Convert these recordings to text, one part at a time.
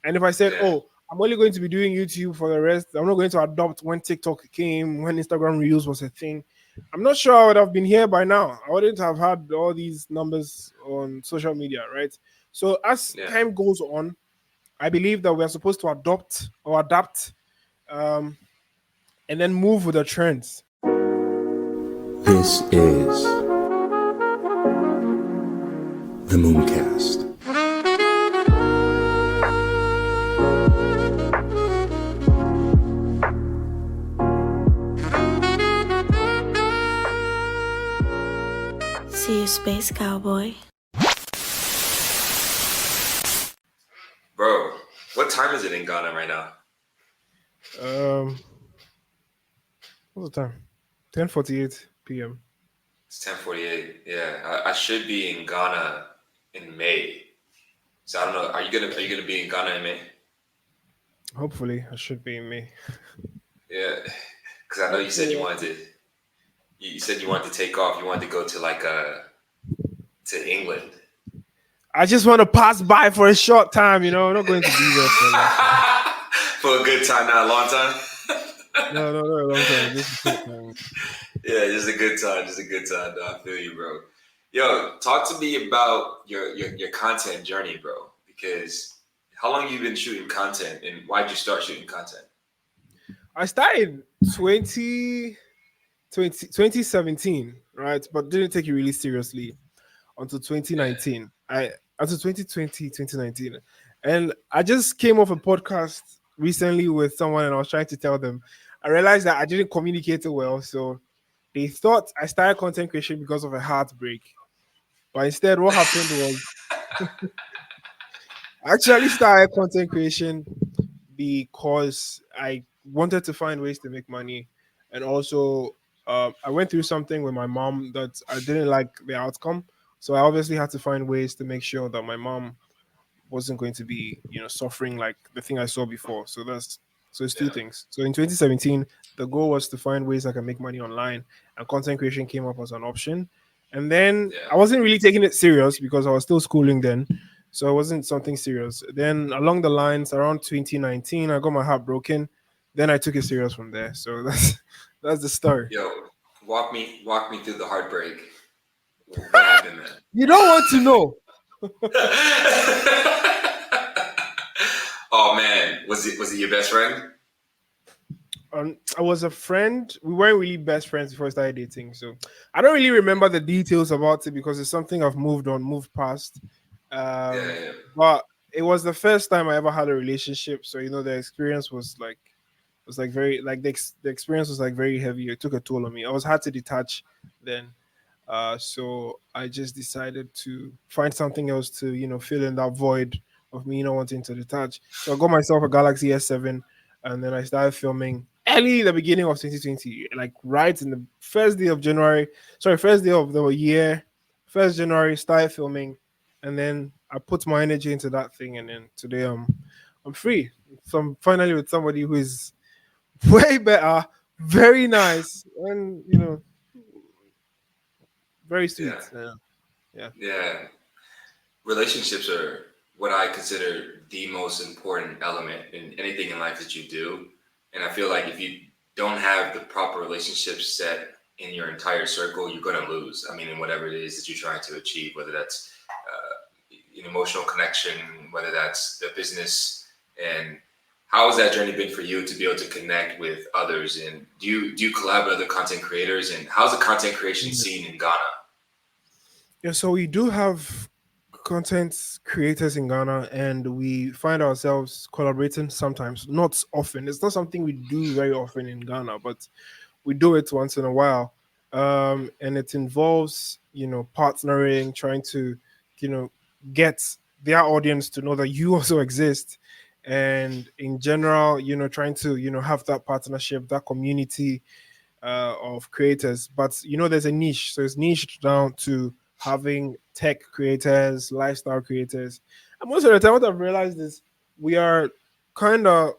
And if I said, Yeah. oh, I'm only going to be doing YouTube for the rest, I'm not going to adopt when TikTok came, when Instagram Reels was a thing, I'm not sure I would have been here by now. I wouldn't have had all these numbers on social media, right? So as Yeah. time goes on, I believe that we're supposed to adopt or adapt, um, and then move with the trends. This is the Mooncast. See you, Space Cowboy. Bro, what time is it in Ghana right now? What's the time? 10:48 p.m. It's 10:48. Yeah, I should be in Ghana in May. So I don't know. Are you gonna be in Ghana in May? Hopefully, I should be in May. Yeah, because I know you said you wanted to. You said you wanted to take off. You wanted to go to to England. I just want to pass by for a short time, I'm not going to be there for a long time. For a good time, not a long time. No, not a long time. Just a short time. Yeah, just a good time. Just a good time. Though. I feel you, bro. Yo, talk to me about your content journey, bro. Because how long you been shooting content, and why'd you start shooting content? I started 2017, right? But didn't take it really seriously until Yeah, 2019. Until 2020, 2019. And I just came off a podcast recently with someone and I was trying to tell them. I realized that I didn't communicate it well. So they thought I started content creation because of a heartbreak. But instead, what happened was I actually started content creation because I wanted to find ways to make money, and also I went through something with my mom that I didn't like the outcome. So I obviously had to find ways to make sure that my mom wasn't going to be, suffering like the thing I saw before. So it's two yeah, things. So in 2017, the goal was to find ways I can make money online, and content creation came up as an option. And then yeah. I wasn't really taking it serious because I was still schooling then. So it wasn't something serious. Then along the lines around 2019, I got my heart broken. Then I took it serious from there. So that's the story. Yo, walk me through the heartbreak. What happened, man? You don't want to know. Oh man, was it your best friend? I was a friend. We weren't really best friends before I started dating, so I don't really remember the details about it because it's something I've moved past. Yeah, Um, yeah, but it was the first time I ever had a relationship, so the experience was like very like the experience was like very heavy. It took a toll on me. I was hard to detach then. So I just decided to find something else to fill in that void of me not wanting to detach. So I got myself a Galaxy S7, and then I started filming early the beginning of 2020, like right in the first day of January. Sorry, first day of the year, 1st January. Started filming, and then I put my energy into that thing, and then today I'm free. So I'm finally with somebody who is way better, very nice, and very yeah, sweet. Yeah. Yeah. yeah. Relationships are what I consider the most important element in anything in life that you do. And I feel like if you don't have the proper relationships set in your entire circle, you're going to lose. I mean, in whatever it is that you're trying to achieve, whether that's an emotional connection, whether that's the business. And how has that journey been for you to be able to connect with others? And do you collab with other content creators? And how's the content creation scene in Ghana? Yeah, so we do have content creators in Ghana, and we find ourselves collaborating sometimes, not often. It's not something we do very often in Ghana, but we do it once in a while. And it involves, partnering, trying to, you know, get their audience to know that you also exist. And in general, trying to, have that partnership, that community of creators. But there's a niche, so it's niched down to having tech creators, lifestyle creators. And most of the time, what I've realized is we are kind of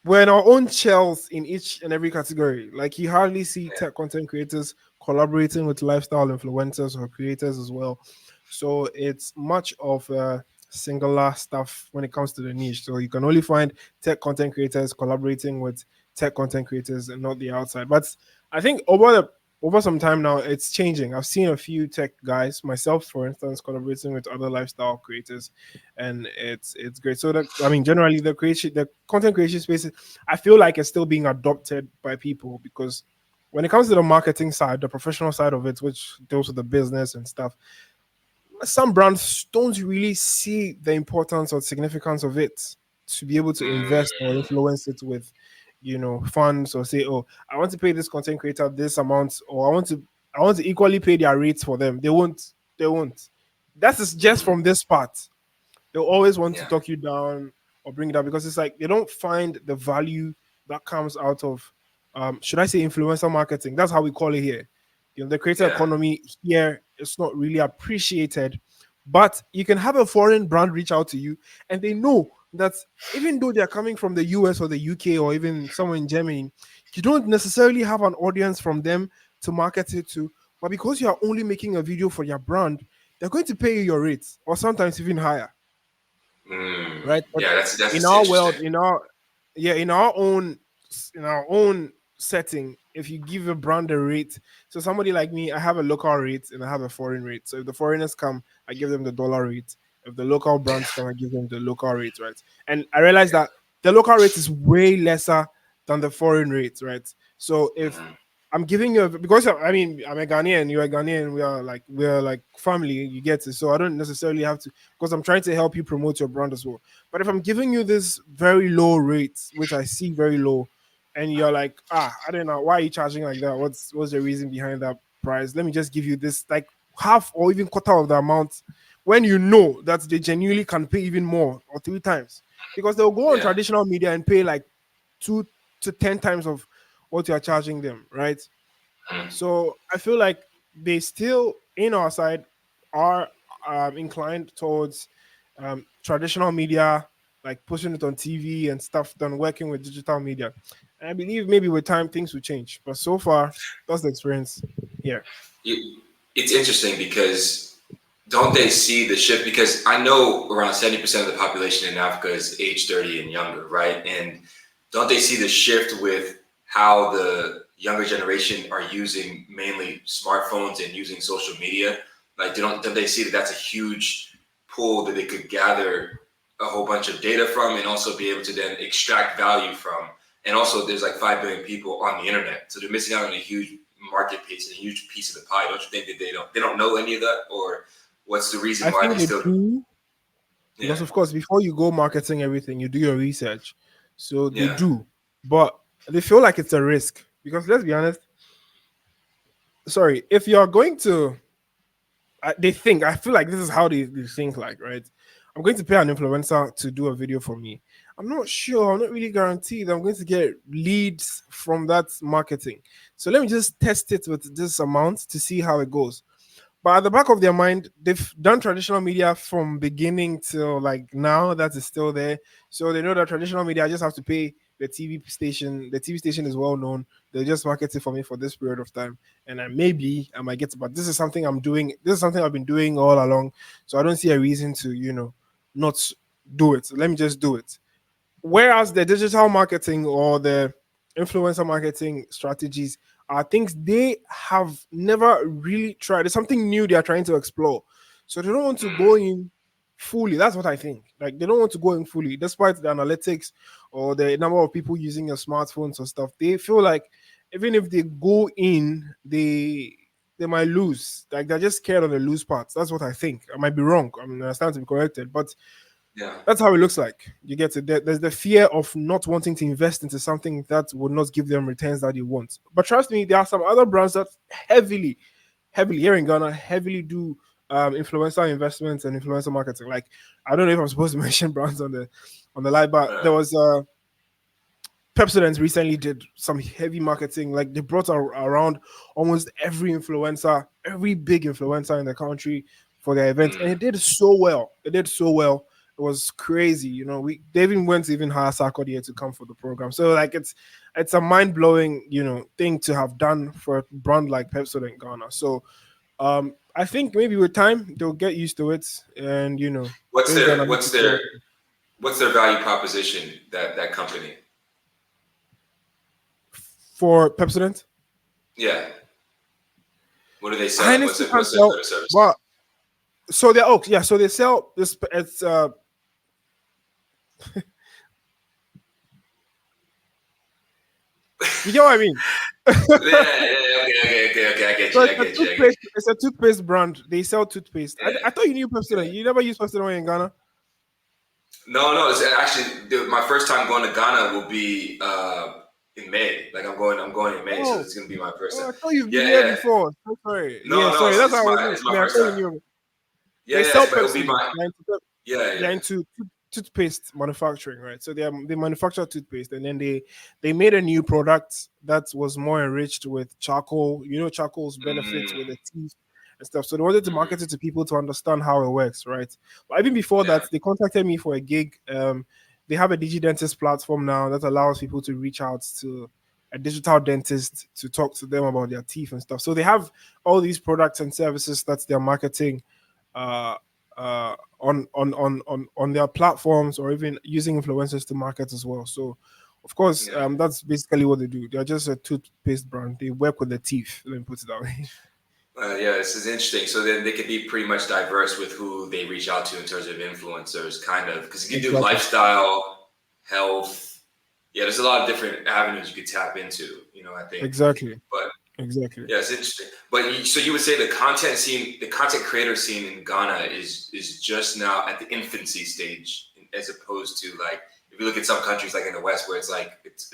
we're in our own shells in each and every category. Like you hardly see tech content creators collaborating with lifestyle influencers or creators as well. So it's much of singular stuff when it comes to the niche. So you can only find tech content creators collaborating with tech content creators and not the outside. But I think over some time now, it's changing. I've seen a few tech guys, myself for instance, collaborating with other lifestyle creators, and it's great. So that, I mean, generally the content creation space, I feel like it's still being adopted by people because when it comes to the marketing side, the professional side of it, which deals with the business and stuff, some brands don't really see the importance or significance of it to be able to invest or Mm, influence it with, funds, or say, oh, I want to pay this content creator this amount, or I want to equally pay their rates for them. They won't. That is just mm, from this part. They'll always want to yeah, talk you down or bring it up because it's like they don't find the value that comes out of, should I say, influencer marketing. That's how we call it here. The creator yeah, economy here is not really appreciated, but you can have a foreign brand reach out to you and they know that even though they're coming from the US or the UK or even somewhere in Germany, you don't necessarily have an audience from them to market it to, but because you are only making a video for your brand, they're going to pay you your rates or sometimes even higher, right? But yeah. in That's our interesting. world, in our own setting, if you give a brand a rate, so somebody like me, I have a local rate and I have a foreign rate. So if the foreigners come, I give them the dollar rate. If the local brands come, I give them the local rate, right? And I realize Yeah. that the local rate is way lesser than the foreign rate, right? So if Hmm. I'm giving you because I mean I'm a Ghanaian, you're a Ghanaian, we are like family, you get it. So I don't necessarily have to, because I'm trying to help you promote your brand as well. But if I'm giving you this very low rate, which I see very low, and you're like, I don't know, why are you charging like that? What's the reason behind that price? Let me just give you this like half or even quarter of the amount, when you know that they genuinely can pay even more or three times. Because they'll go on Yeah. traditional media and pay like 2 to 10 times of what you're charging them, right? Mm. So I feel like they still, in our side, are inclined towards traditional media, like pushing it on TV and stuff, than working with digital media. And I believe maybe with time things will change. But so far, that's the experience here. You, it's interesting because don't they see the shift? Because I know around 70% of the population in Africa is age 30 and younger, right? And don't they see the shift with how the younger generation are using mainly smartphones and using social media? Like, don't they see that that's a huge pool that they could gather a whole bunch of data from and also be able to then extract value from? And also, there's like 5 billion people on the internet, so they're missing out on a huge market piece and a huge piece of the pie. Don't you think that they don't know any of that, or what's the reason I why think they they still? do, Yeah, because, of course, before you go marketing everything, you do your research. So they yeah, do, but they feel like it's a risk because, let's be honest. Sorry, if you're going to they think, I feel like this is how they think, like, right, I'm going to pay an influencer to do a video for me. I'm not sure, I'm not really guaranteed I'm going to get leads from that marketing. So let me just test it with this amount to see how it goes. But at the back of their mind, they've done traditional media from beginning till like now, that is still there. So they know that traditional media, I just have to pay the TV station. The TV station is well known. They'll just market it for me for this period of time. And maybe I might get it. But this is something I'm doing. This is something I've been doing all along. So I don't see a reason to, not do it. Let me just do it. Whereas the digital marketing or the influencer marketing strategies are things they have never really tried. It's something new they are trying to explore. So they don't want to go in fully. That's what I think. Like, they don't want to go in fully, despite the analytics or the number of people using your smartphones or stuff. They feel like even if they go in, they might lose. Like, they're just scared on the lose parts. That's what I think. I might be wrong. I mean, I stand to be corrected, but yeah, that's how it looks like. You get it. There's the fear of not wanting to invest into something that would not give them returns that they want. But trust me, there are some other brands that heavily here in Ghana, heavily do influencer investments and influencer marketing. Like, I don't know if I'm supposed to mention brands on the live, but there uh, was Pepsodent recently did some heavy marketing. Like, they brought around almost every influencer, every big influencer in the country for their event, and mm, it did so well. It did so well. It was crazy. They even went to even hire Sarkodie to come for the program. So like, it's a mind blowing thing to have done for a brand like Pepsodent Ghana. So I think maybe with time they'll get used to it, and What's things that their are what's their what's their value proposition, that company? for Pepsodent. Yeah. What are they I selling? honestly can't What's their tell, better service? but so they're yeah, so they sell this. It's you get what I mean. Yeah, yeah, okay. I get So you. it's I a get you. I get toothpaste. It's a toothpaste brand. They sell toothpaste. you. I thought you knew Yeah. Pepsodent. You never use Pepsodent in Ghana. No. It's actually my first time going to Ghana will be in May. Like I'm going in May, so Oh, this is gonna be my first oh, time. I thought you've been Yeah, here yeah. before. So sorry. Yeah, No, sorry. That's it's how I my was. it's my Yeah, I first thought you time. knew. Yeah, They yeah. sell It'll be Pepsi. my yeah. They're into toothpaste manufacturing, right? So they manufacture toothpaste, and then they made a new product that was more enriched with charcoal. Charcoal's benefits with Mm, the teeth and stuff. So they wanted to mm, market it to people to understand how it works, right? But even before yeah, that, they contacted me for a gig. They have a DigiDentist platform now that allows people to reach out to a digital dentist to talk to them about their teeth and stuff. So they have all these products and services that they're marketing uh, on their platforms, or even using influencers to market as well. So, of course, yeah. that's basically what they do. They're just a toothpaste brand. They work with the teeth. Let me put it that way. Yeah, this is interesting. So then they can be pretty much diverse with who they reach out to in terms of influencers, kind of, because you can do Exactly. lifestyle, health. Yeah, there's a lot of different avenues you could tap into. I think, Exactly. but Exactly. yeah, it's interesting. But so you would say the content scene, the content creator scene in Ghana is just now at the infancy stage, as opposed to, like, if you look at some countries like in the West where it's like it's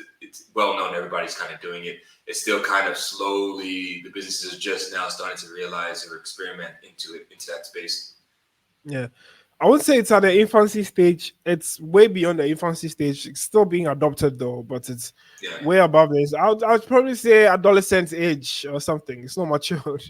well known, everybody's kind of doing it. It's still kind of slowly, the businesses are just now starting to realize or experiment into that space. Yeah. I would say it's at the infancy stage. It's way beyond the infancy stage. It's still being adopted though, but it's Yeah, way above this. I'd probably say adolescent age or something. It's not matured.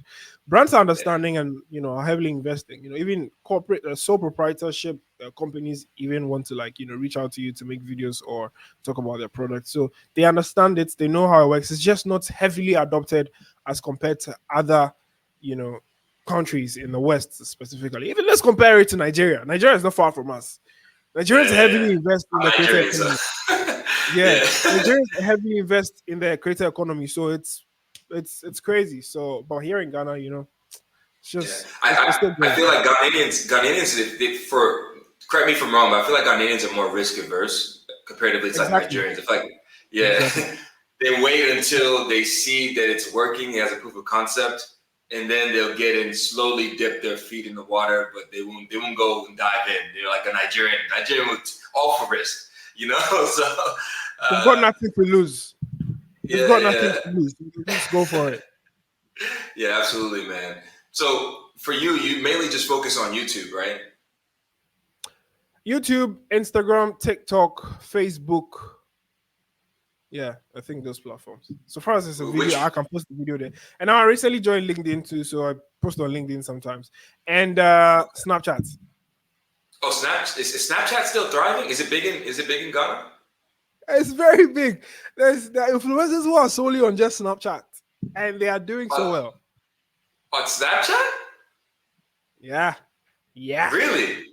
Brands are yeah, understanding and are heavily investing. Even corporate sole proprietorship companies even want to, like, reach out to you to make videos or talk about their products. So they understand it. They know how it works. It's just not heavily adopted as compared to other you know countries in the West specifically. Even let's compare it to Nigeria. Nigeria is not far from us. Nigerians yeah. heavily invest in the I'm creator Nigerian, so economy. Yeah, yeah, Nigerians heavily invest in the creator economy, so it's crazy. So, but here in Ghana, it's yeah. just I, it's still I I growing. feel like Ghanaians, for correct me if I'm wrong, but I feel like Ghanaians are more risk averse comparatively to, like, Exactly, Nigerians. I feel like, yeah, exactly. they wait until they see that it's working as a proof of concept, and then they'll get in, slowly dip their feet in the water, but they won't go and dive in. They're like a Nigerian was all for risk, So They've got uh, nothing to lose. They've yeah, got nothing yeah, to lose. Just go for it. yeah, absolutely, man. So for you, you mainly just focus on YouTube, right? YouTube, Instagram, TikTok, Facebook. Yeah, I think those platforms. So far as it's a video, I Which can post the video there. And now I recently joined LinkedIn too, so I post on LinkedIn sometimes. And Snapchat. Oh, is Snapchat still thriving? Is it big in Ghana? It's very big. There's the influencers who are solely on just Snapchat, and they are doing so Uh, well. on Snapchat? Yeah, yeah, Really?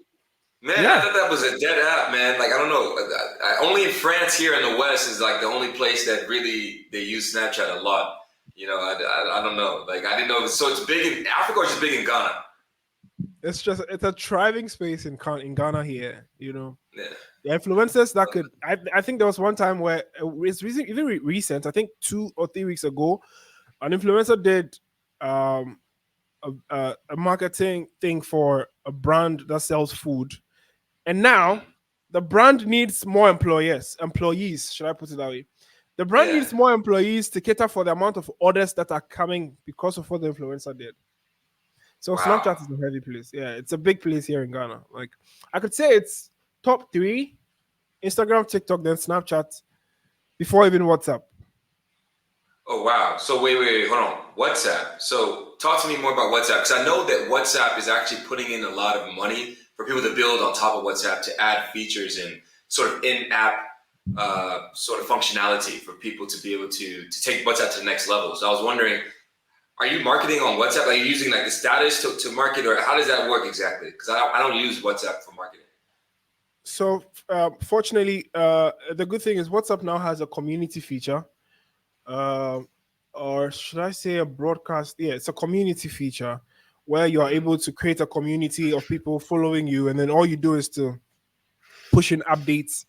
Man, I yeah. thought that was a dead app, man. Like, I don't know. Only in France here in the West is like the only place that really they use Snapchat a lot. I don't know. Like, I didn't know. So it's big in Africa, or just big in Ghana? It's a thriving space in Ghana here. Yeah. The influencers that could. I think there was one time where it's even recent. I think 2 or 3 weeks ago, an influencer did um a marketing thing for a brand that sells food, and Mhm. now the brand needs more employees, should I put it that way? The brand Yeah. needs more employees to cater for the amount of orders that are coming because of what the influencer did. So Wow. Snapchat is a heavy place. Yeah, it's a big place here in Ghana. Like, I could say it's top three: Instagram, TikTok, then Snapchat, before even WhatsApp. Oh, wow. So wait, hold on. WhatsApp. So talk to me more about WhatsApp, because I know that WhatsApp is actually putting in a lot of money for people to build on top of WhatsApp to add features and sort of in-app sort of functionality for people to be able to take WhatsApp to the next level. So I was wondering, Are you marketing on WhatsApp? Like, you using like the status to market, or how does that work exactly? Because I don't use WhatsApp for marketing. So, fortunately, the good thing is WhatsApp now has a community feature, uh, or should I say a broadcast? Yeah, it's a community feature where you are Hmm. able to create a community of people following you, and then all you do is to push in updates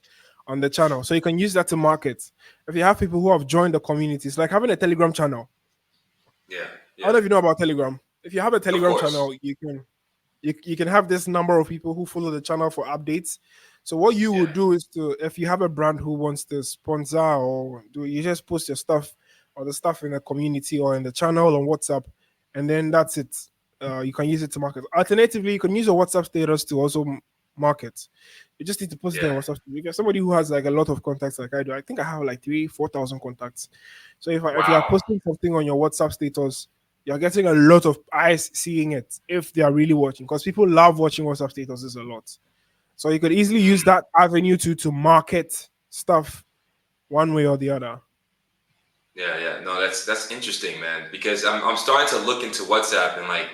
on the channel. So you can use that to market. If you have people who have joined the community, it's like having a Telegram channel. Yeah, I don't yeah, know if you know about Telegram. If you have a of Telegram course. channel, you can have this number of people who follow the channel for updates. So what you Yeah, would do is to, if you have a brand who wants to sponsor or do, you just post your stuff or the stuff in the community or in the channel on WhatsApp, and then that's it. You can use it to market. Alternatively, you can use your WhatsApp status to also market. You just need to post it yeah. on WhatsApp. If you're somebody who has like a lot of contacts, like I do, I think I have like 4,000 contacts. So if you are Wow. posting something on your WhatsApp status, you're getting a lot of eyes seeing it if they are really watching, because people love watching WhatsApp statuses a lot. So you could easily use Mm. that avenue to market stuff one way or the other. Yeah, yeah. No, that's interesting, man. Because I'm starting to look into WhatsApp and like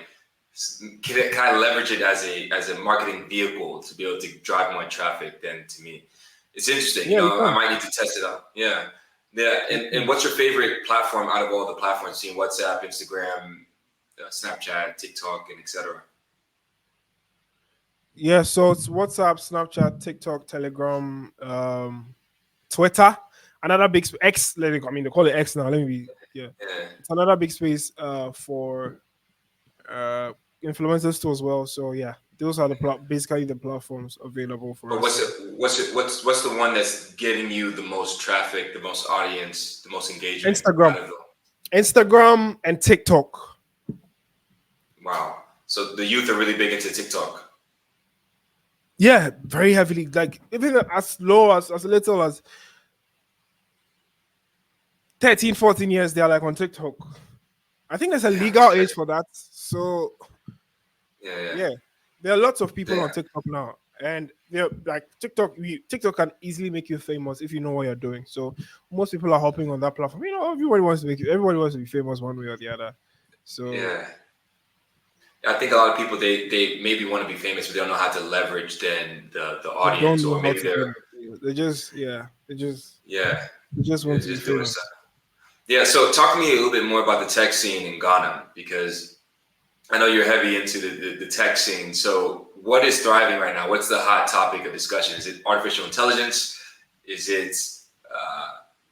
can I leverage it as a marketing vehicle to be able to drive more traffic? Then to me, it's interesting. You Yeah, you know, I can. might need to test it out. Yeah, yeah. You And can. what's your favorite platform out of all the platforms? Seeing WhatsApp, Instagram, Snapchat, TikTok, and etc. Yeah, so it's WhatsApp, Snapchat, TikTok, Telegram, Twitter, another big X. I mean, they call it X now. Let me be, yeah. Yeah. It's another big space for uh influencers too as well. So yeah, those are the basically the platforms available for But us. what's So it, what's it, what's the one that's getting you the most traffic, the most audience, the most engagement Instagram, out of the? Instagram, and TikTok. Wow. So the youth are really big into TikTok. Yeah, very heavily. Like even as low as little as 13, 14 years, they're like on TikTok. I think there's a Yeah, it's legal age crazy. for that. So Yeah, yeah. yeah, there are lots of people on Yeah. TikTok now, and they're like TikTok. TikTok can easily make you famous if you know what you're doing. So most people are hopping on that platform. You know, everybody wants to be famous one way or the other. So Yeah. I think a lot of people they maybe want to be famous, but they don't know how to leverage then the they don't audience, know or how maybe to do they're it. They just yeah, they just they're want to be just doing famous. stuff. Yeah. So talk to me a little bit more about the tech scene in Ghana, because I know you're heavy into the tech scene. So what is thriving right now? What's the hot topic of discussion? Is it artificial intelligence? Is it uh,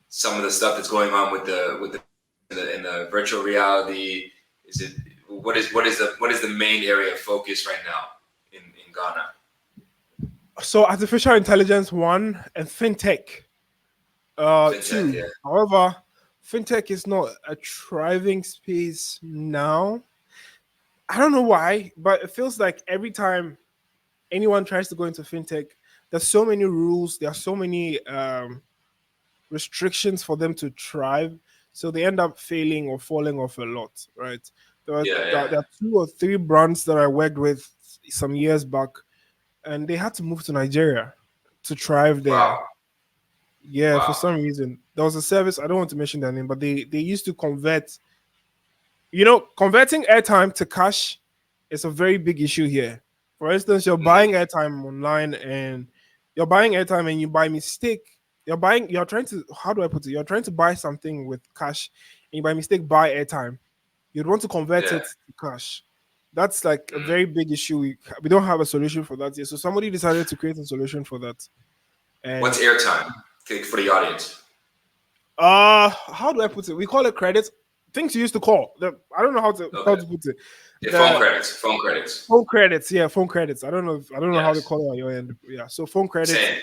some of the stuff that's going on with in the virtual reality? Is it what is the main area of focus right now in Ghana? So artificial intelligence one and fintech Fintech, two. yeah, However, fintech is not a thriving space now. I don't know why, but it feels like every time anyone tries to go into fintech, there's so many rules, there are so many restrictions for them to thrive, so they end up failing or falling off a lot, right? yeah, yeah. There are two or three brands that I worked with some years back, and they had to move to Nigeria to thrive there. Wow, Yeah, for wow, some reason. There was a service, I don't want to mention their name, but they used to convert, you know, converting airtime to cash is a very big issue here. For instance, you're buying mm, airtime online and you're buying airtime and you by mistake, you're trying to, how do I put it? You're trying to buy something with cash and you by mistake buy airtime. You'd want to convert yeah. it to cash. That's like a Mm. very big issue. We don't have a solution for that yet. So somebody decided to create a solution for that. What's And airtime for the audience? how do I put it? We call it credits. Things you used to call. I don't know how Okay, to put it. yeah, phone The credits, phone credits. phone credits, yeah, phone credits. I don't know how they Yes, call it on your end. Yeah, so phone credits. same.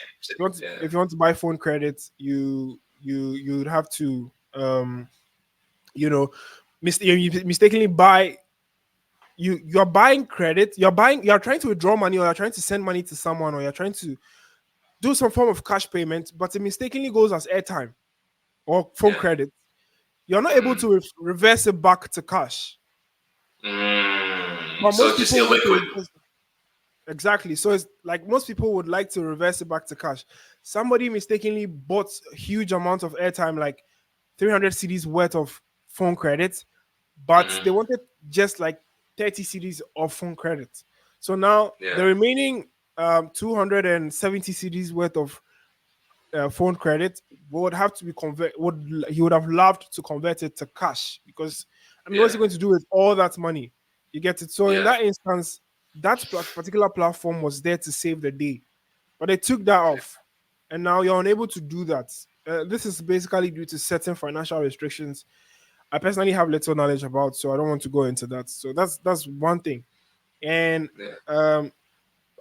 Yeah, If you want to buy phone credits, you would have to you know you mistakenly buy, you're buying credit, you're trying to withdraw money or you're trying to send money to someone or you're trying to do some form of cash payment, but it mistakenly goes as airtime or phone yeah. credit. You're not able Mm. to reverse it back to cash. Mm. But So most it's just people want to illiquid. reverse. Exactly. So it's like most people would like to reverse it back to cash. Somebody mistakenly bought a huge amount of airtime, like 300 CDs worth of phone credits, but they Hmm. wanted just like 30 CDs of phone credit. So now Yeah. the remaining 270 CDs worth of phone credit would have to be convert. Would He would have loved to convert it to cash because I mean, what's Yeah. he going to do with all that money? You get it. So in Yeah. that instance, that particular platform was there to save the day, but they took that off, and now you're unable to do that. This is basically due to certain financial restrictions I personally have little knowledge about, so I don't want to go into that. So that's one thing. And Yeah. um,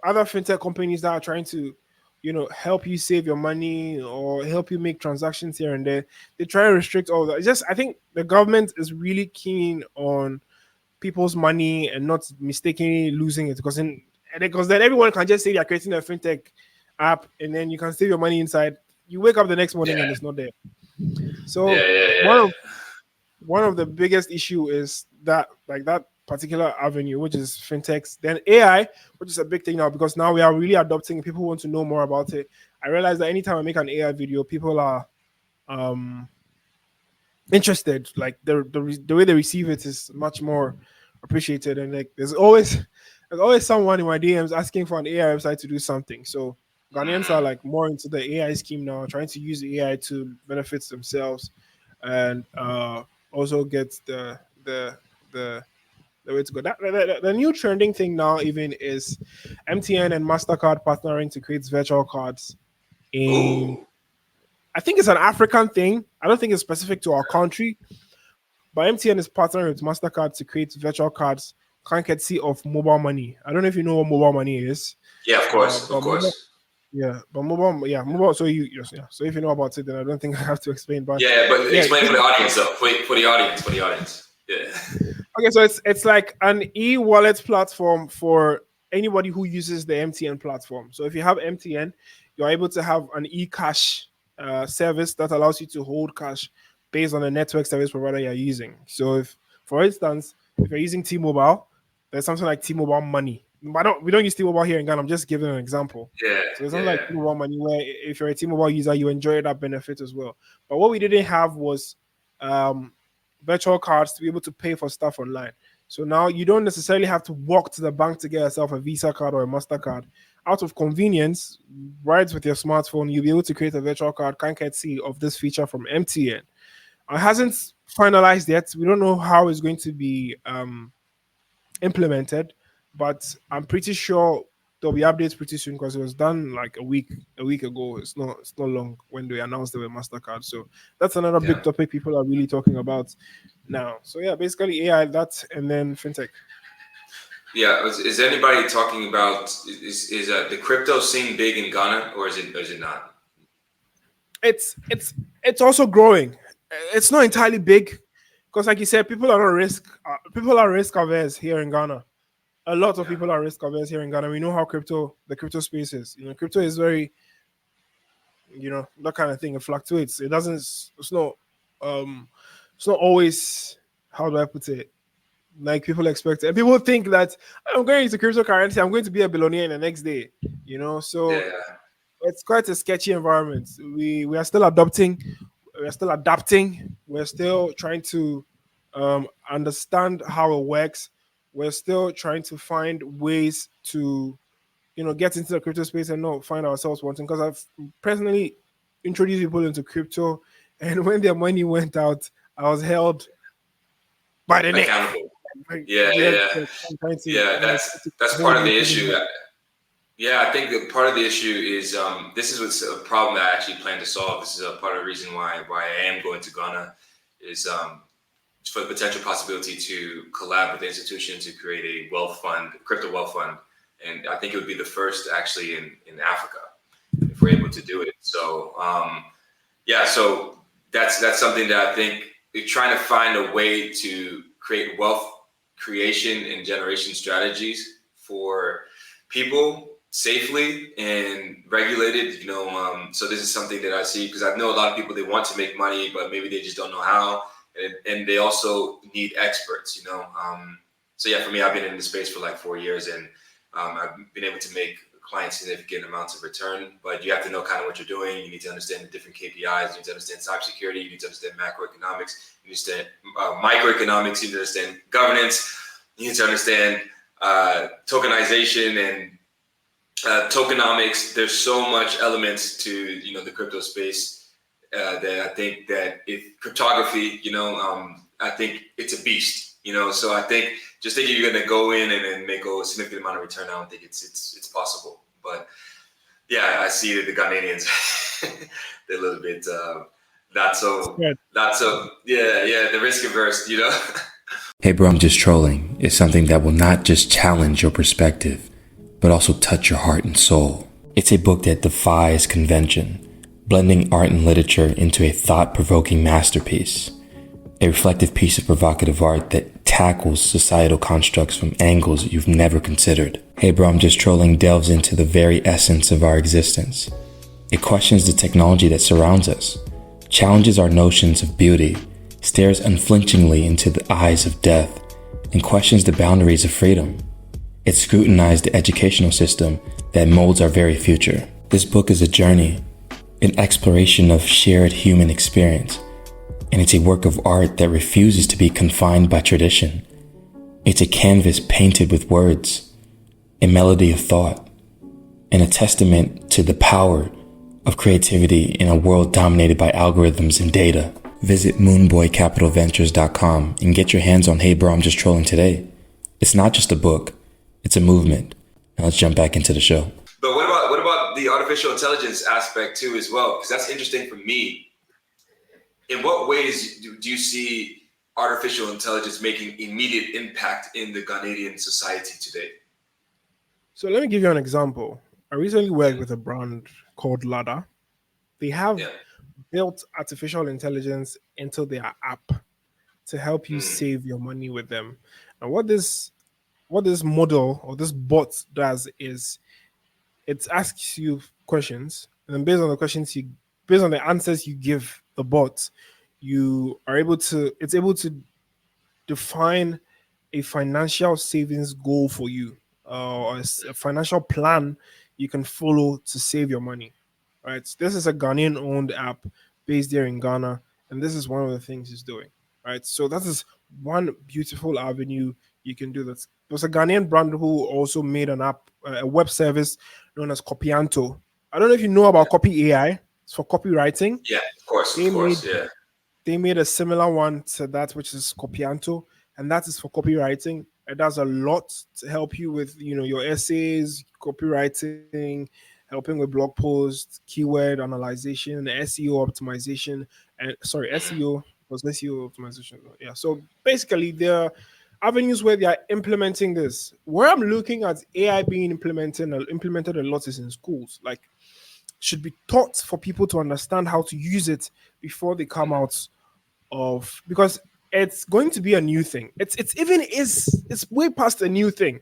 other fintech companies that are trying to, help you save your money or help you make transactions here and there, they try and restrict all that. It's just I think the government is really keen on people's money and not mistakenly losing it because then everyone can just say they're creating a fintech app and then you can save your money inside. You wake up the next morning and Yeah. it's not there. Yeah. So Yeah. one Yeah. of one of the biggest issue is that like that particular avenue, which is fintechs, then AI, which is a big thing now because now we are really adopting. People want to know more about it. I realize that anytime I make an AI video, people are um interested. Like the way they receive it is much more appreciated, and like there's always someone in my DMs asking for an AI website to do something. So Ghanaians are Hmm. like more into the AI scheme now, trying to use AI to benefit themselves, and also get the the way to go. The new trending thing now even is MTN and Mastercard partnering to create virtual cards in. Ooh. I think it's an African thing. I don't think it's specific to our country, but MTN is partnering with Mastercard to create virtual cards currency of mobile money. I don't know if you know what mobile money is, Yeah. Of course. Of but mobile, course. mobile. So yeah. So if you know about it, then I don't think I have to explain. But Yeah. But yeah, explain for the audience though. For the audience. For the audience. Yeah. okay, so it's like an e-wallet platform for anybody who uses the MTN platform. So if you have MTN, you're able to have an e-cash service that allows you to hold cash based on the network service provider you're using. So if, for instance, if you're using T-Mobile, there's something like T-Mobile Money. We don't use T-Mobile here in Ghana. I'm just giving an example. Yeah. So there's something like Yeah. T-Mobile Money where if you're a T-Mobile user, you enjoy that benefit as well. But what we didn't have was um, virtual cards to be able to pay for stuff online. So now you don't necessarily have to walk to the bank to get yourself a Visa card or a MasterCard. Out of convenience, right with your smartphone, you'll be able to create a virtual card, can't see of this feature from MTN. It hasn't finalized yet. We don't know how it's going to be implemented, but I'm pretty sure there'll be updates pretty soon because it was done like a week ago. It's not long when they announced they were Mastercard. So that's another big Yeah. topic people are really talking about now. So yeah, basically AI, that and then fintech. Yeah. Is anybody talking about is the crypto scene big in Ghana or is it not? It's also growing. It's not Yeah. entirely big because, like you said, people are risk averse here in Ghana. A lot of Yeah. people are risk averse here in Ghana. We know how the crypto space is. Crypto is very that kind of thing. It fluctuates. It doesn't. Um, it's not always. How do I put it? Like people expect, and people think that I'm going into cryptocurrency. I'm going to be a billionaire in the next day. So Yeah. it's quite a sketchy environment. We are still adopting. We're still adapting. We're still trying to understand how it works. We're still trying to find ways to get into the crypto space and not find ourselves wanting. Because I've personally introduced people into crypto, and when their money went out, I was held by the neck. Accountable. Like, Yeah. yeah, Yeah. I'm trying to Yeah. That's part hold of me, the put me issue. back. Yeah, I think that part of the issue is this is what's a problem that I actually plan to solve. This is a part of the reason why I am going to Ghana is for the potential possibility to collab with institutions to create a wealth fund, crypto wealth fund, and I think it would be the first actually in Africa if we're able to do it. So yeah, so that's something that I think we're trying to find a way to create wealth creation and generation strategies for people safely and regulated. So this is something that I see because I know a lot of people they want to make money, but maybe they just don't know how, and they also need experts. So yeah, for me, I've been in the space for like 4 years, and I've been able to make clients significant amounts of return, but you have to know kind of what you're doing. You need to understand the different KPIs. You need to understand cybersecurity. You need to understand macroeconomics. You need to understand microeconomics. You need to understand governance. You need to understand tokenization and tokenomics. There's so much elements to the crypto space that I think that if cryptography, I think it's a beast. So I think just thinking you're going to go in and make a significant amount of return, I don't think it's possible. But yeah, I see that the Ghanaians they're a little bit Yeah. not so yeah the risk averse. Hey bro, I'm just trolling is something that will not just challenge your perspective, but also touch your heart and soul. It's a book that defies convention, blending art and literature into a thought-provoking masterpiece. A reflective piece of provocative art that tackles societal constructs from angles you've never considered. Hey bro, I'm just trolling delves into the very essence of our existence. It questions the technology that surrounds us, challenges our notions of beauty, stares unflinchingly into the eyes of death, and questions the boundaries of freedom. It scrutinized the educational system that molds our very future. This book is a journey, an exploration of shared human experience, and it's a work of art that refuses to be confined by tradition. It's a canvas painted with words, a melody of thought, and a testament to the power of creativity in a world dominated by algorithms and data. Visit moonboycapitalventures.com and get your hands on Hey Bro, I'm Just Trolling today. It's not just a book, it's a movement. Now let's jump back into the show. But what about the artificial intelligence aspect too as well? Because that's interesting for me. In what ways do you see artificial intelligence making immediate impact in the Ghanaian society today? So let me give you an example. I recently worked with a brand called Lada. They have Yeah. built artificial intelligence into their app to help you Mm. save your money with them. And what this model or this bot does is it asks you questions, and then based on the answers you give the bot, it's able to define a financial savings goal for you, or a financial plan you can follow to save your money. Right. This is a Ghanaian owned app based there in Ghana, and this is one of the things it's doing. Right. So that is one beautiful avenue you can do that. There's a Ghanaian brand who also made an app, a web service known as Copyanto. I don't know if you know Yeah. about Copy AI. It's for copywriting. Yeah, of They course, made yeah. they made a similar one to that, which is Copianto, and that is for copywriting. It does a lot to help you with your essays, copywriting, helping with blog posts, keyword analyzation, SEO optimization, and sorry, Mhm. SEO was SEO optimization. Yeah. So basically, there are avenues where they are implementing this. Where I'm looking at AI being implemented a lot is in schools. Like, should be taught for people to understand how to use it before they come Mhm. out of, because it's going to be a new thing. It's way past a new thing.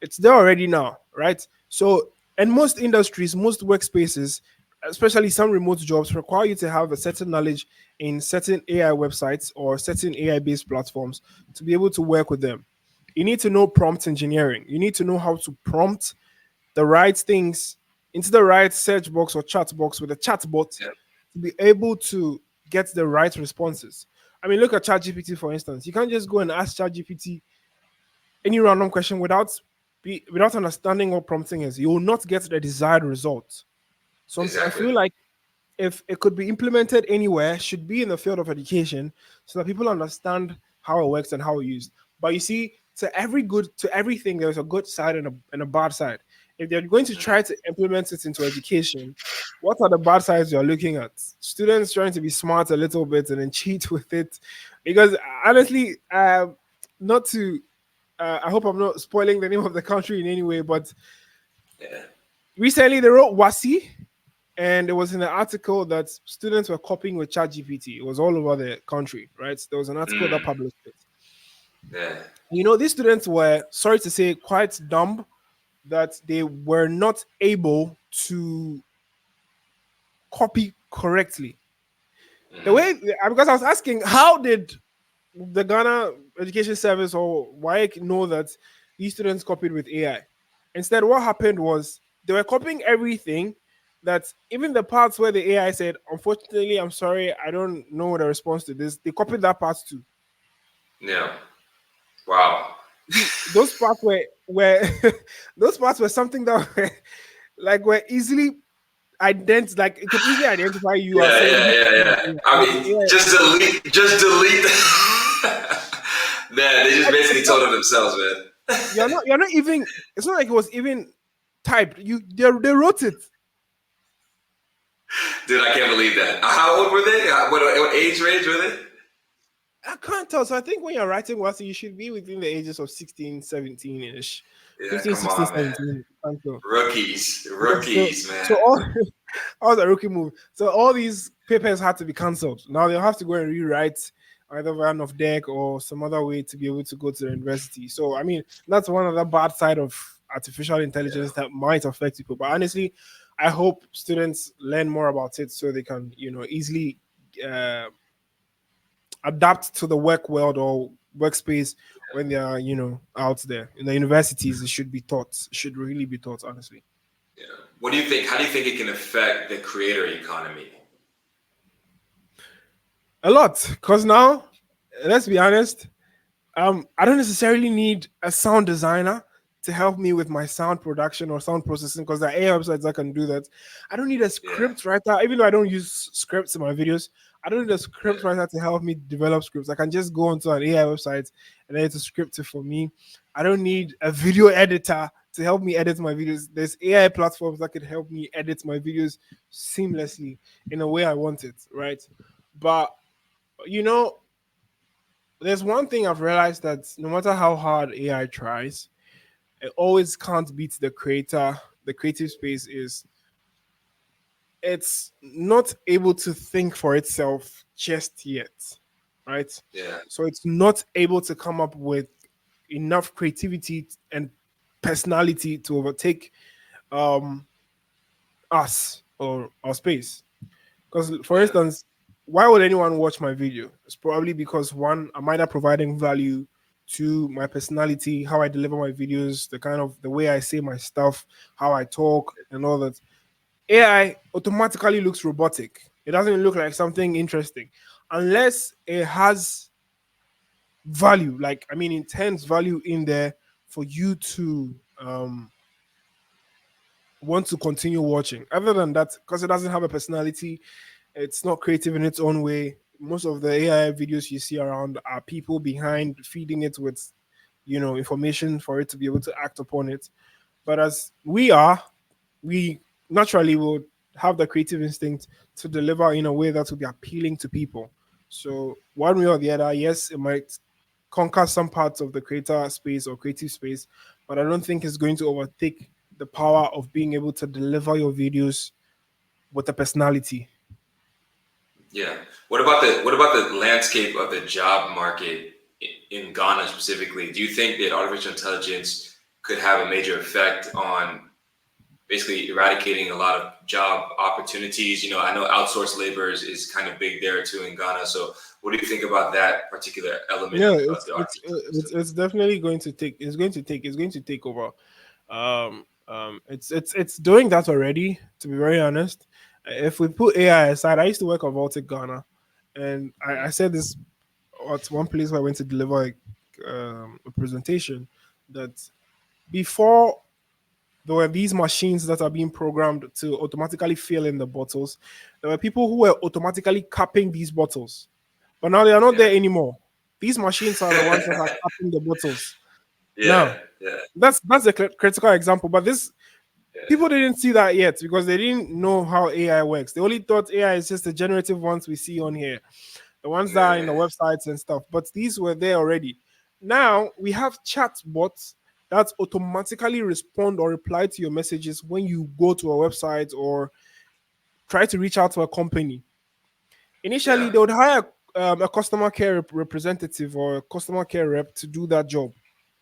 It's there already now, right? So, and most industries, most workspaces, especially some remote jobs, require you to have a certain knowledge in certain AI websites or certain AI based platforms to be able to work with them. You need to know prompt engineering. You need to know how to prompt the right things into the right search box or chat box with a chat bot Yeah, to be able to get the right responses. I mean, look at ChatGPT for instance. You can't just go and ask ChatGPT any random question without understanding what prompting is. You will not get the desired result. So I exactly. feel like if it could be implemented anywhere, should be in the field of education so that people understand how it works and how it's used. But you see, to everything, there's a good side and a bad side. If they're going to Mhm. try to implement it into education, what are the bad sides you're looking at? Students trying to be smart a little bit and then cheat with it. Because honestly, not to, I hope I'm not spoiling the name of the country in any way, but Yeah. recently they wrote WASI, and it was in the article that students were copying with ChatGPT. It was all over the country, right? There was an article that Mm. published it. Yeah. These students were, sorry to say, quite dumb that they were not able to copy correctly. The Mhm. way, because I was asking, how did the Ghana Education Service or WAEC know that these students copied with AI? Instead, what happened was they were copying everything. That even the parts where the AI said, "Unfortunately, I'm sorry, I don't know the response to this," they copied that part too. Yeah. Wow. Those parts were those parts were something that were like were easily like it could easily identify you as Yeah, somebody yeah, who yeah, yeah. I like mean, AI. just delete. Man, they just And basically it's not told it themselves, man. you're not even it's not like it was even typed. They wrote it. Dude, I can't believe that. How old were they? What age range were they? I can't tell. So I think when you're writing what you should be within the ages of 16, 17 ish. Yeah, 15, come 16, on, man. 17. I can't tell. Rookies, Yeah, rookies, man. so all the rookie move. So all these papers had to be cancelled. Now they'll have to go and rewrite either run of deck or some other way to be able to go to the university. So I mean, that's one of the bad side of artificial Yeah, intelligence that might affect people. But honestly, I hope students learn more about it so they can, easily uh, adapt to the work world or workspace when they are, out there. In the universities, it should be taught. It should really be taught, honestly. yeah. What do you think? How do you think it can affect the creator economy? A lot. Because now, let's be honest, I don't necessarily need a sound designer to help me with my sound production or sound processing because there are AI websites that can do that. I don't need a Yeah, script writer, even though I don't use scripts in my videos. I don't need a yeah, script writer to help me develop scripts. I can just go onto an AI website and then it's a script it for me. I don't need a video editor to help me edit my videos. There's AI platforms that could help me edit my videos seamlessly in a way I want it, right? But you know, there's one thing I've realized that no matter how hard AI tries, it always can't beat the creator. The creative space is it's not able to think for itself just yet, right? yeah, So it's not able to come up with enough creativity and personality to overtake um us or our space. Because, for yeah, instance, why would anyone watch my video? It's probably because one, I'm either providing value to my personality, how I deliver my videos, the kind of the way I say my stuff, how I talk, and all that. AI automatically looks robotic. It doesn't look like something interesting unless it has value, like I mean, intense value in there for you to want to continue watching. Other than that, because it doesn't have a personality, it's not creative in its own way. Most of the AI videos you see around are people behind feeding it with, information for it to be able to act upon it. But as we naturally will have the creative instinct to deliver in a way that will be appealing to people. So one way or the other, yes, it might conquer some parts of the creator space or creative space, but I don't think it's going to overtake the power of being able to deliver your videos with a personality. yeah. What about the landscape of the job market in Ghana specifically? Do you think that artificial intelligence could have a major effect on basically eradicating a lot of job opportunities? I know outsourced labor is kind of big there too in Ghana. So, what do you think about that particular element Yeah, of the artificial intelligence? it's definitely going to take it's going to take over. It's doing that already. To be very honest, if we put AI aside, I used to work at Baltic Ghana, and I said this at one place where I went to deliver a presentation that before there were these machines that are being programmed to automatically fill in the bottles. There were people who were automatically capping these bottles, but now they are not Yeah, there anymore. These machines are the ones that are capping the bottles. yeah, Now, yeah, that's a critical example, but this yeah, people didn't see that yet because they didn't know how AI works. They only thought AI is just the generative ones we see on here, the ones that are in the yeah, websites and stuff. But these were there already. Now we have chat bots that automatically respond or reply to your messages when you go to a website or try to reach out to a company. Initially, yeah, they would hire a customer care representative or a customer care rep to do that job.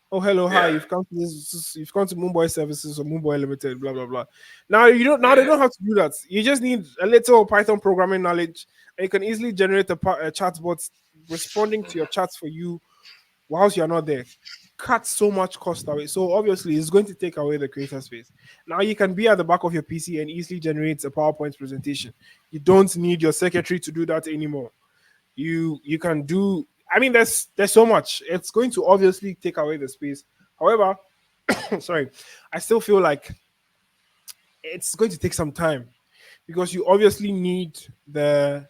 Oh, hello, hi. yeah, You've come to You've come to Mumbai Services or Mumbai Limited. Blah blah blah. Now you don't. Now they yeah, don't have to do that. You just need a little Python programming knowledge, and you can easily generate a chatbot responding to your chats for you whilst you're not there. cut so much cost away. So obviously, it's going to take away the creator space. Now you can be at the back of your PC and easily generate a PowerPoint presentation. You don't need your secretary to do that anymore. You can do. I mean, there's so much. It's going to obviously take away the space. However, sorry, I still feel like it's going to take some time because you obviously need the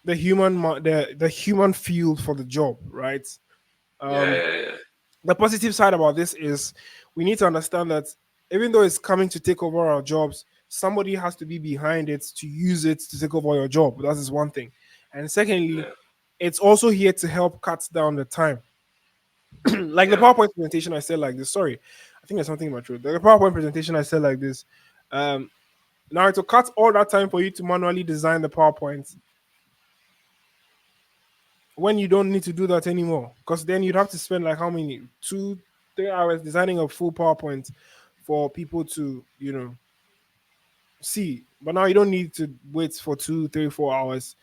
human field for the job, right? Yeah, Um, yeah, yeah, the positive side about this is we need to understand that even though it's coming to take over our jobs, somebody has to be behind it to use it to take over your job. That is one thing. And secondly, yeah, it's also here to help cut down the time. Like the yeah. PowerPoint presentation, I said like this. Sorry, I think there's something in my throat. The PowerPoint presentation, I said like this. Um, Now to cut all that time for you to manually design the PowerPoint when you don't need to do that anymore, because then you'd have to spend like how many 2 3 hours designing a full PowerPoint for people to see. But now you don't need to wait for 2 3 4 hours.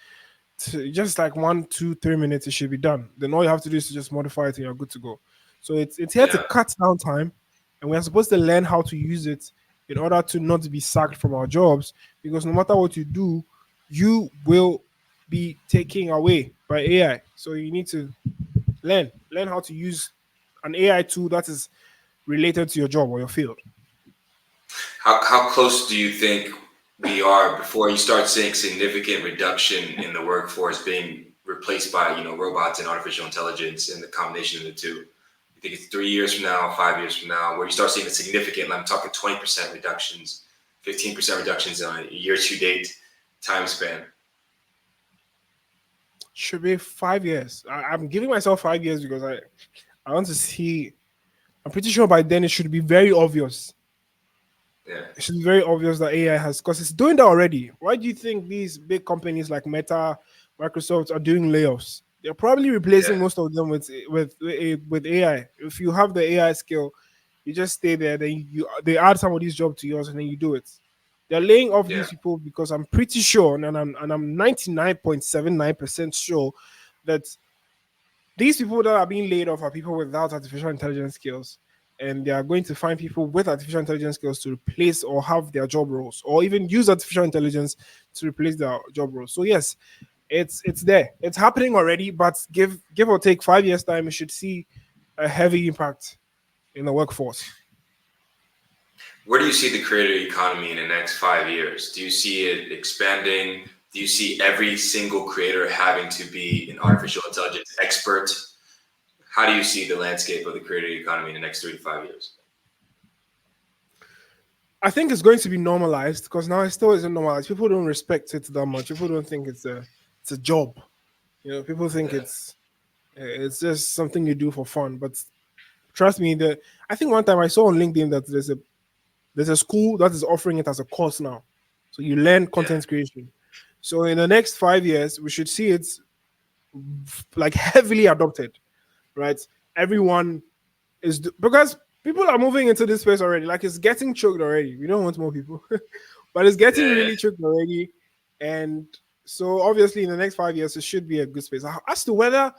Just like 1 2 3 minutes, it should be done. Then all you have to do is to just modify it and you're good to go. So it's here to Yeah. cut down time, and we are supposed to learn how to use it in order to not be sacked from our jobs. Because no matter what you do, you will be taken away by AI. So you need to learn how to use an AI tool that is related to your job or your field. How close do you think we are before you start seeing significant reduction in the workforce being replaced by robots and artificial intelligence and the combination of the two? You think it's 3 years from now, 5 years from now, where you start seeing a significant? I'm talking 20% reductions, 15% reductions on a year to date time span. Should be 5 years. I'm giving myself 5 years because I want to see. I'm pretty sure by then it should be very obvious. Yeah, It should be very obvious that AI has, because it's doing that already. Why do you think these big companies like Meta, Microsoft are doing layoffs? They're probably replacing yeah, most of them with AI. If you have the AI skill, you just stay there. Then they add somebody's job to yours, and then you do it. They're laying off yeah, these people because I'm pretty sure, and I'm 99.79% sure that these people that are being laid off are people without artificial intelligence skills, and they are going to find people with artificial intelligence skills to replace or have their job roles, or even use artificial intelligence to replace their job roles. So yes, it's there, it's happening already. But give or take 5 years time, you should see a heavy impact in the workforce. Where do you see the creator economy in the next 5 years? Do you see it expanding? Do you see every single creator having to be an artificial intelligence expert? How do you see the landscape of the creator economy in the next 3 to 5 years? I think it's going to be normalized because now it still isn't normalized. People don't respect it that much. People don't think it's a job. People think Yeah, it's just something you do for fun. But trust me, I think one time I saw on LinkedIn that there's a school that is offering it as a course now. So you learn yeah, content creation. So in the next 5 years, we should see it like heavily adopted, right? Everyone because people are moving into this space already. Like it's getting choked already. We don't want more people, but it's getting yeah, yeah. really choked already. And so obviously in the next 5 years, it should be a good space. As to whether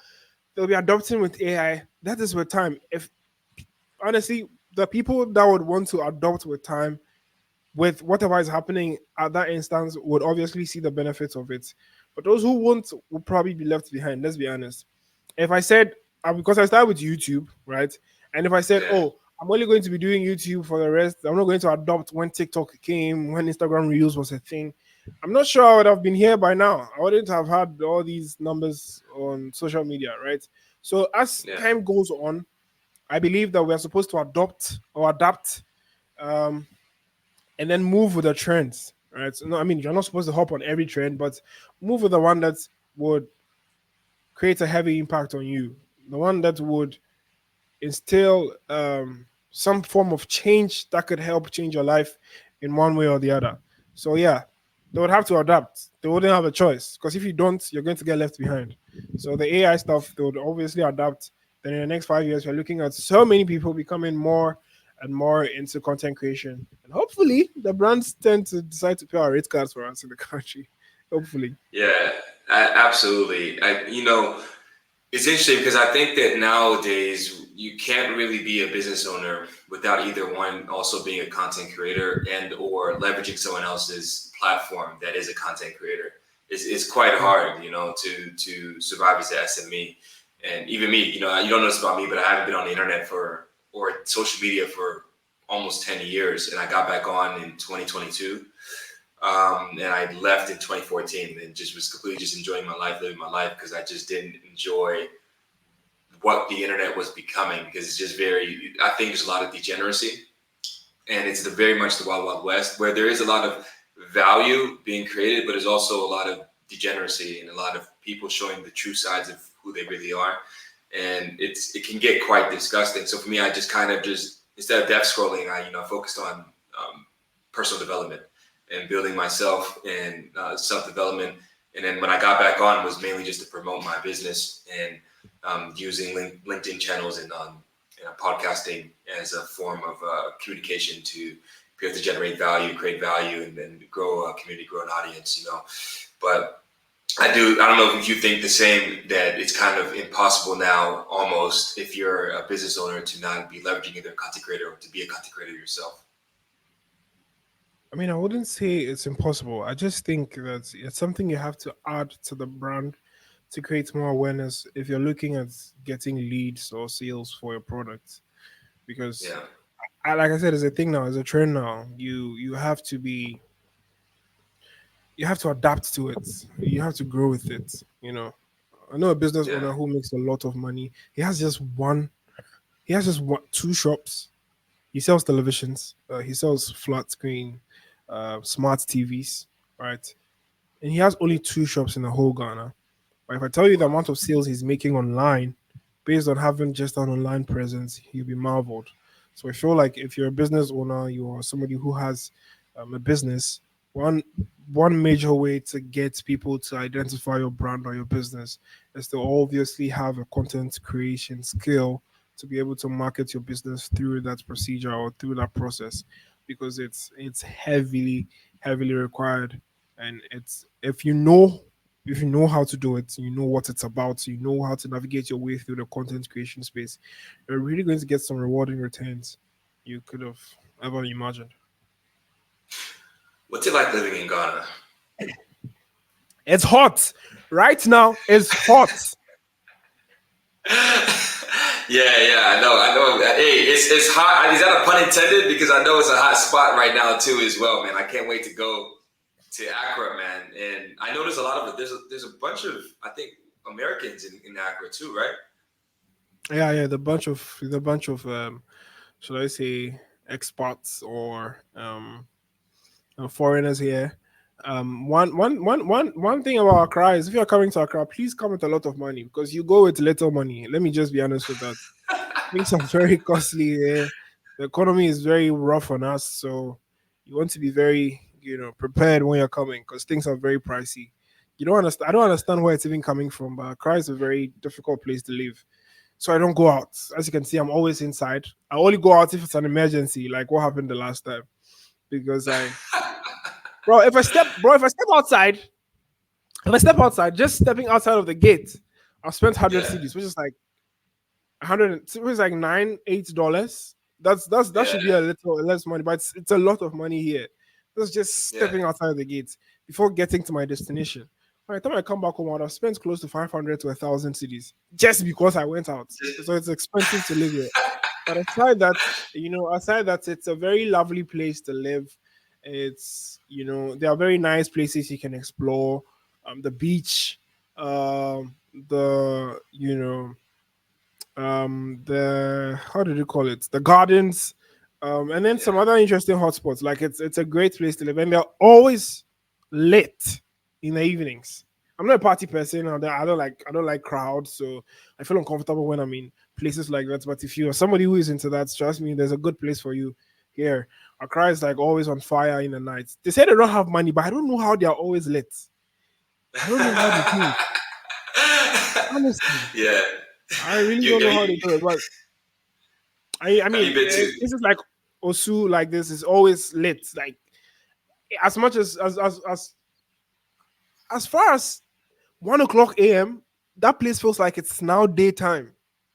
they'll be adopting with AI, that is with time. If honestly, the people that would want to adopt with time with whatever is happening at that instance would obviously see the benefits of it. But those who won't will probably be left behind. Let's be honest. If I said, because I started with YouTube, right? And if I said, Yeah. oh, I'm only going to be doing YouTube for the rest, I'm not going to adopt when TikTok came, when Instagram Reels was a thing. I'm not sure I would have been here by now. I wouldn't have had all these numbers on social media, right? So as Yeah. time goes on, I believe that we're supposed to adopt or adapt, um, and then move with the trends, right? So, no, I mean, you're not supposed to hop on every trend, but move with the one that would create a heavy impact on you, the one that would instill some form of change that could help change your life in one way or the other. So yeah, they would have to adapt. They wouldn't have a choice because if you don't, you're going to get left behind. So the AI stuff, they would obviously adapt. Then in the next 5 years, we're looking at so many people becoming more and more into content creation, and hopefully the brands tend to decide to pay our rate cards for us in the country. Hopefully. Yeah, absolutely. It's interesting because I think that nowadays you can't really be a business owner without either one also being a content creator and or leveraging someone else's platform that is a content creator. It's quite Yeah. hard, to survive as an SME. And even me, you don't know this about me, but I haven't been on the internet or social media for almost 10 years. And I got back on in 2022. And I left in 2014 and just was completely just enjoying my life, living my life because I just didn't enjoy what the internet was becoming because it's just I think there's a lot of degeneracy and it's very much the wild, wild west where there is a lot of value being created, but there's also a lot of degeneracy and a lot of people showing the true sides of who they really are. And it can get quite disgusting. So for me, I just kind of just, instead of death scrolling, I focused on personal development and building myself and self-development. And then when I got back on was mainly just to promote my business and using LinkedIn channels and podcasting as a form of communication to be able to generate value, create value, and then grow a community, grow an audience, But I don't know if you think the same, that it's kind of impossible now almost if you're a business owner to not be leveraging either a content creator or to be a content creator yourself. I mean, I wouldn't say it's impossible. I just think that it's something you have to add to the brand to create more awareness if you're looking at getting leads or sales for your product. Because, Yeah. like I said, it's a thing now, it's a trend now. You have to be, you have to adapt to it. You have to grow with it. I know a business Yeah. owner who makes a lot of money. He has just one. He has just one, two shops. He sells televisions. He sells flat screen, smart TVs, right? And he has only two shops in the whole Ghana. But if I tell you the Wow. amount of sales he's making online, based on having just an online presence, you'll be marveled. So I feel like if you're a business owner, you are somebody who has a business. One one major way to get people to identify your brand or your business is to obviously have a content creation skill to be able to market your business through that procedure or through that process, because it's heavily required. And it's if you know how to do it, you know what it's about, you know how to navigate your way through the content creation space, you're really going to get some rewarding returns you could have ever imagined. What's it like living in Ghana? It's hot right now. It's hot. Yeah, I know. Hey, it's hot. Is that a pun intended? Because I know it's a hot spot right now too, as well, man. I can't wait to go to Accra, man. And I know there's a lot of it. There's a bunch of, I think, Americans in Accra too, right? Yeah, the bunch of should I say expats or foreigners here. One thing about Accra is if you're coming to Accra, please come with a lot of money because you go with little money. Let me just be honest with that. Things are very costly here. The economy is very rough on us, so you want to be very, prepared when you're coming because things are very pricey. You don't understand. I don't understand where it's even coming from, but Accra is a very difficult place to live. So I don't go out. As you can see, I'm always inside. I only go out if it's an emergency, like what happened the last time. Because if I step outside, just stepping outside of the gate, I've spent 100 Yeah, CDs, which is like 100, which is like $8. That yeah, should be a little less money, but it's a lot of money here. That's just yeah. stepping outside the gate before getting to my destination. By the time I come back home, I'd have spent close to 500 to 1,000 CDs just because I went out. So it's expensive to live here. But aside that, it's a very lovely place to live. There are very nice places you can explore. The beach, the the how did you call it, the gardens, and then some Yeah. other interesting hotspots. Like it's a great place to live, and they're always lit in the evenings. I'm not a party person. I don't like crowds, so I feel uncomfortable when I'm in places like that. But if you are somebody who is into that, trust me, there's a good place for you here. Accra is like always on fire in the night. They say they don't have money, but I don't know how they are always lit. I don't know how they do it. Honestly, Yeah. I really You don't have know how they you, do it. But I have you mean, been to? places like Osu, like this, is always lit. Like as much as far as 1 o'clock a.m. that place feels like it's now daytime.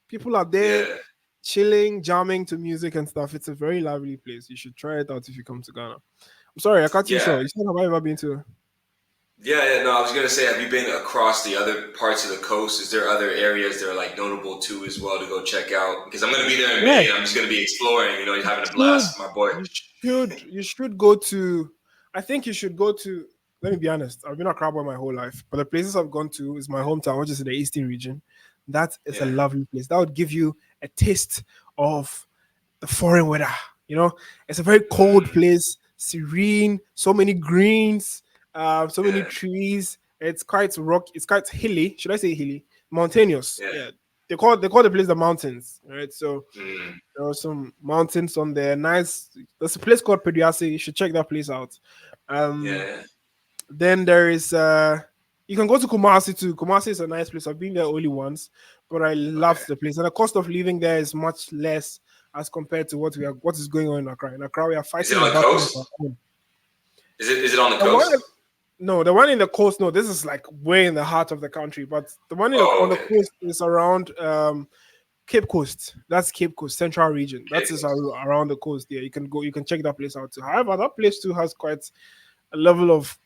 People are there Yeah, chilling, jamming to music and stuff. It's a very lively place. You should try it out if you come to Ghana. I'm sorry, I cut you yeah, short. You said, have I ever been to? yeah. No, I was gonna say, have you been across the other parts of the coast? Is there other areas that are like notable too as well to go check out? Because I'm gonna be there in Yeah, May, and I'm just gonna be exploring. Having a should blast, with my boy. you should go to. I think you should go to. Let me be honest. I've been a crab boy my whole life, but the places I've gone to is my hometown, which is in the eastern region. That is a Yeah, lovely place. That would give you a taste of the foreign weather. You know, it's a very cold mm, place, serene, so many greens, so many yeah, trees. It's quite rock. It's quite hilly. Should I say hilly? Mountainous. yeah, Yeah, they call the place the mountains, right? So mm, there are some mountains on there. Nice. There's a place called Pediase. You should check that place out. Um, yeah, then there is you can go to Kumasi too. Kumasi is a nice place. I've been there only once, but I okay. loved the place. And the cost of living there is much less as compared to what is going on in Accra. In Accra, we are Is it fighting on the the battle of our coast? own. Is it on the The one, coast? no, the one in the coast, no, this is like way in the heart of the country. But the one Oh, on the okay. coast is around Cape Coast. That's Cape Coast, Central Region. That Okay. is around the coast there. You can go, you can check that place out too. However, that place too has quite a level of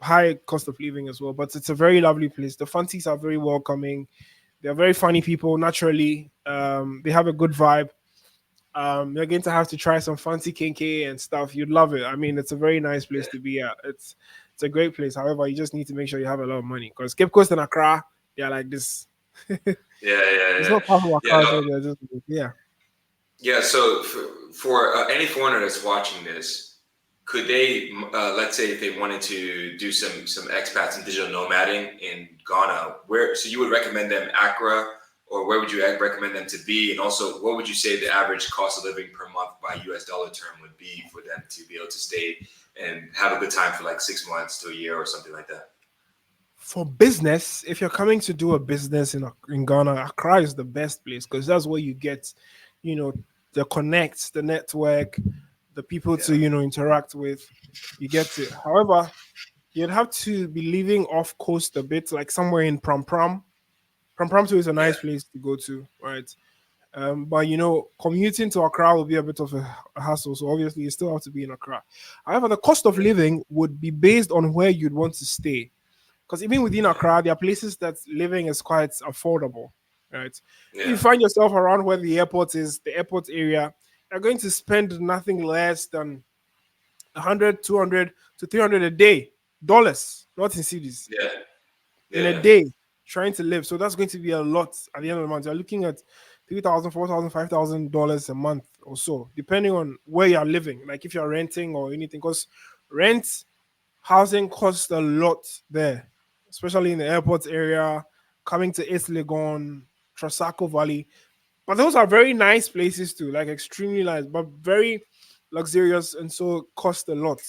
high cost of living as well. But it's a very lovely place. The Fantis are very welcoming. They're very funny people naturally. They have a good vibe. You're going to have to try some fancy kinky and stuff. You'd love it. I mean, it's a very nice place Yeah, to be at. It's a great place. However, you just need to make sure you have a lot of money because Cape Coast and Accra, they're like this. yeah, yeah, It's yeah. not far from Yeah, Accra, no, so they're just yeah. yeah. So for any foreigner that's watching this, could they, let's say, if they wanted to do some expats and digital nomading in Ghana, where so you would recommend them Accra, or where would you recommend them to be, and also what would you say the average cost of living per month by U.S. dollar term would be for them to be able to stay and have a good time for like 6 months to a year or something like that? For business, if you're coming to do a business in Ghana, Accra is the best place because that's where you get, you know, the connects, the network, the people to Yeah, interact with. You get it. However, you'd have to be living off coast a bit, like somewhere in Pram Pram. Pram Pram too is a yeah, nice place to go to, right? But commuting to Accra will be a bit of a hassle. So obviously, you still have to be in Accra. However, the cost of yeah, living would be based on where you'd want to stay. Because even within yeah, Accra, there are places that living is quite affordable, right? If you yeah, find yourself around where the airport is, the airport area, you're going to spend nothing less than 100, 200 to 300 a day, dollars, not in cities, yeah, in a yeah, day trying to live. So that's going to be a lot at the end of the month. You're looking at 3,000, 4,000, $5,000 a month or so, depending on where you're living, like if you're renting or anything, because rent housing costs a lot there, especially in the airport area, coming to East Legon, Trasaco Valley. But those are very nice places too, like extremely nice, but very luxurious and so cost a lot.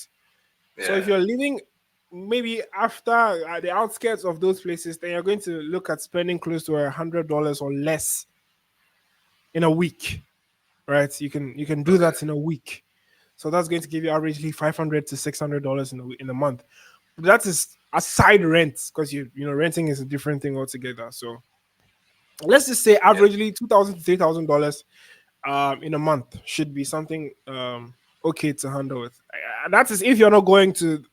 So yeah, if you're living maybe after at the outskirts of those places, then you're going to look at spending close to $100 or less in a week, right? You can do okay, that in a week. So that's going to give you averagely $500 to $600 in a month. But that is aside rent because renting is a different thing altogether. So let's just say yeah, averagely $2,000 to $3,000 in a month should be something okay to handle with. And that is if you're not going to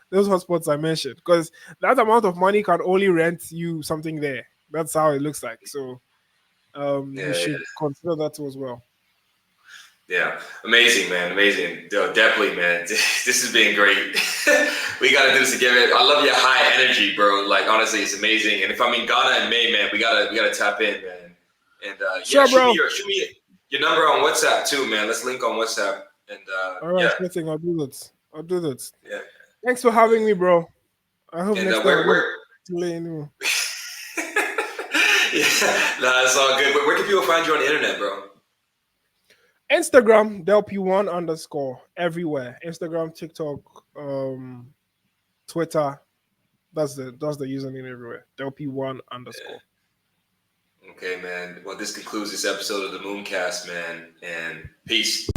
those hotspots I mentioned, because that amount of money can only rent you something there. That's how it looks like. So you yeah, should consider that too as well. yeah. Amazing, man. Amazing. Yo, definitely, man. This has been great. We got to do this again, man. I love your high energy, bro. Like, honestly, it's amazing. And if I'm in Ghana in May, man, we gotta tap in, man. And yeah, Sure, bro. shoot me your number on WhatsApp too, man. Let's link on WhatsApp. And All right, yeah, sure thing. I'll do that. I'll do that. yeah, Thanks for having me, bro. I hope and next time I don't delay you. yeah, nah, it's all good. But where can people find you on the internet, bro? Instagram, Delppy1 underscore everywhere. Instagram, TikTok, Twitter. That's the username everywhere. Delppy1 underscore. Okay, man. Well, this concludes this episode of the Mooncast, man. And peace.